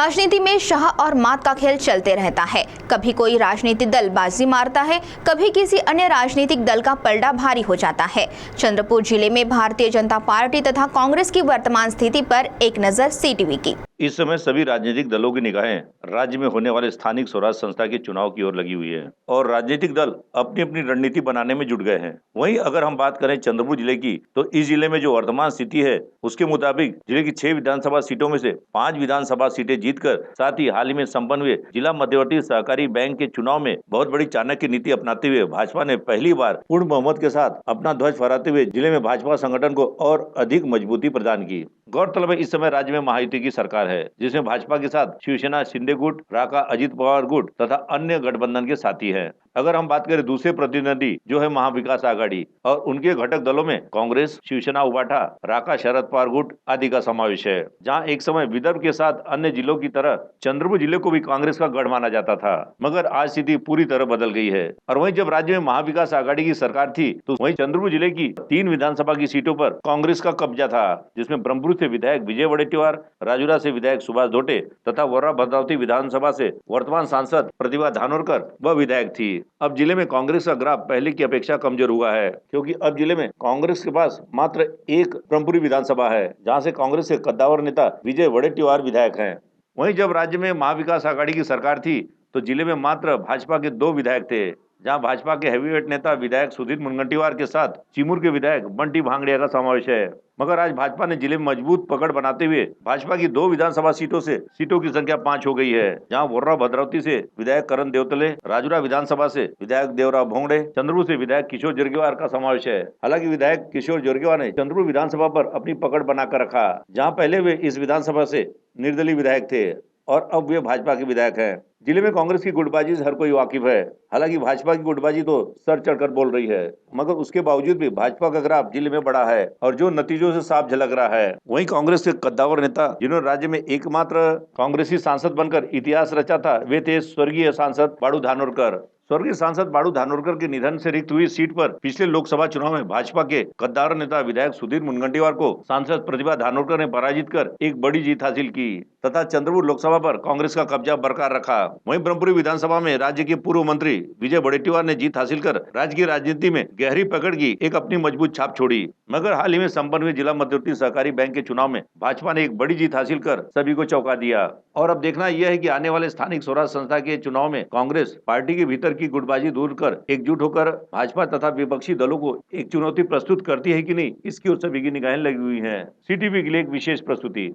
राजनीति में शाह और मात का खेल चलते रहता है। कभी कोई राजनीतिक दल बाजी मारता है, कभी किसी अन्य राजनीतिक दल का पलड़ा भारी हो जाता है। चंद्रपुर जिले में भारतीय जनता पार्टी तथा कांग्रेस की वर्तमान स्थिति पर एक नजर सीटीवी की। इस समय सभी राजनीतिक दलों की निगाहें राज्य में होने वाले स्थानिक स्वराज संस्था के चुनाव की ओर लगी हुई है और राजनीतिक दल अपनी अपनी रणनीति बनाने में जुट गए हैं। वहीं अगर हम बात करें चंद्रपुर जिले की, तो इस जिले में जो वर्तमान स्थिति है उसके मुताबिक जिले की 6 विधानसभा सीटों में से 5 विधानसभा सीटें जीतकर साथ ही हाल ही में संपन्न हुए जिला मध्यवर्ती सहकारी बैंक के चुनाव में बहुत बड़ी चाणक्य नीति अपनाते हुए भाजपा ने पहली बार पूर्ण बहुमत के साथ अपना ध्वज फहराते हुए जिले में भाजपा संगठन को और अधिक मजबूती प्रदान की। गौरतलब है, इस समय राज्य में महायुति की सरकार है जिसमें भाजपा के साथ शिवसेना शिंदे गुट, राका अजित पवार गुट तथा अन्य गठबंधन के साथी हैं। अगर हम बात करें दूसरे प्रतिनिधि जो है महाविकास आघाड़ी और उनके घटक दलों में कांग्रेस, शिवसेना उबाठा, राका शरद पवार गुट आदि का समावेश है। जहां एक समय विदर्भ के साथ अन्य जिलों की तरह चंद्रपुर जिले को भी कांग्रेस का गढ़ माना जाता था, मगर आज स्थिति पूरी तरह बदल गई है। और वहीं जब राज्य में महाविकास आघाड़ी की सरकार थी तो वहीं चंद्रपुर जिले की 3 विधानसभा की सीटों पर कांग्रेस का कब्जा था, जिसमें ब्रह्मपुर से विधायक विजय वडेट्टीवार, राजूरा से विधायक सुभाष धोटे तथा वर्रा भद्रावती विधानसभा से वर्तमान सांसद प्रतिभा धानोरकर वह विधायक थी। अब जिले में कांग्रेस का ग्राफ पहले की अपेक्षा कमजोर हुआ है, क्योंकि अब जिले में कांग्रेस के पास मात्र एक ब्रह्मपुरी विधानसभा है, जहां से कांग्रेस के कद्दावर नेता विजय वडेट्टीवार विधायक हैं। वहीं जब राज्य में महाविकास आघाड़ी की सरकार थी तो जिले में मात्र भाजपा के 2 विधायक थे, जहां भाजपा के हैवीवेट नेता विधायक सुधीर मुनगंटीवार के साथ चिमूर के विधायक बंटी भांगड़िया का समावेश है। मगर आज भाजपा ने जिले में मजबूत पकड़ बनाते हुए भाजपा की 2 विधानसभा सीटों की संख्या 5 हो गई है, जहां वर्रा भद्रावती से विधायक करण देवतले, राजूरा विधानसभा से विधायक देवराव भोंगड़े, चंद्रपुर से विधायक किशोर जोरगेवार का समावेश है। हालांकि विधायक किशोर जोरगेवार ने चंद्रपुर विधानसभा पर अपनी पकड़ बनाकर रखा, जहाँ पहले वे इस विधानसभा से निर्दलीय विधायक थे और अब वे भाजपा के विधायक हैं। जिले में कांग्रेस की गुटबाजी से हर कोई वाकिफ है। हालांकि भाजपा की गुटबाजी तो सर चढ़कर बोल रही है, मगर उसके बावजूद भी भाजपा का ग्राफ जिले में बढ़ा है और जो नतीजों से साफ झलक रहा है। वहीं कांग्रेस के कद्दावर नेता जिन्होंने राज्य में एकमात्र कांग्रेसी सांसद बनकर इतिहास रचा था, वे थे स्वर्गीय सांसद बाड़ू धानोरकर। स्वर्गीय सांसद बाड़ू धानोरकर के निधन से रिक्त हुई सीट पर पिछले लोकसभा चुनाव में भाजपा के कद्दावर नेता विधायक सुधीर मुनगंटीवार को सांसद प्रतिभा धानोरकर ने पराजित कर एक बड़ी जीत हासिल की तथा चंद्रपुर लोकसभा पर कांग्रेस का कब्जा बरकरार रखा। वहीं ब्रह्मपुरी विधानसभा में राज्य के पूर्व मंत्री विजय वडेट्टीवार ने जीत हासिल कर राज्य की राजनीति में गहरी पकड़ की एक अपनी मजबूत छाप छोड़ी। मगर हाल ही में संपन्न हुए जिला मध्यवर्ती सहकारी बैंक के चुनाव में भाजपा ने एक बड़ी जीत हासिल कर सभी को चौंका दिया। और अब देखना यह है कि आने वाले स्थानिक स्वराज संस्था के चुनाव में कांग्रेस पार्टी के भीतर की गुटबाजी दूर कर एकजुट होकर भाजपा तथा विपक्षी दलों को एक चुनौती प्रस्तुत करती है कि नहीं, इसकी ओर सभी की निगाहें लगी हुई हैं। सीटीवी के लिए एक विशेष प्रस्तुति।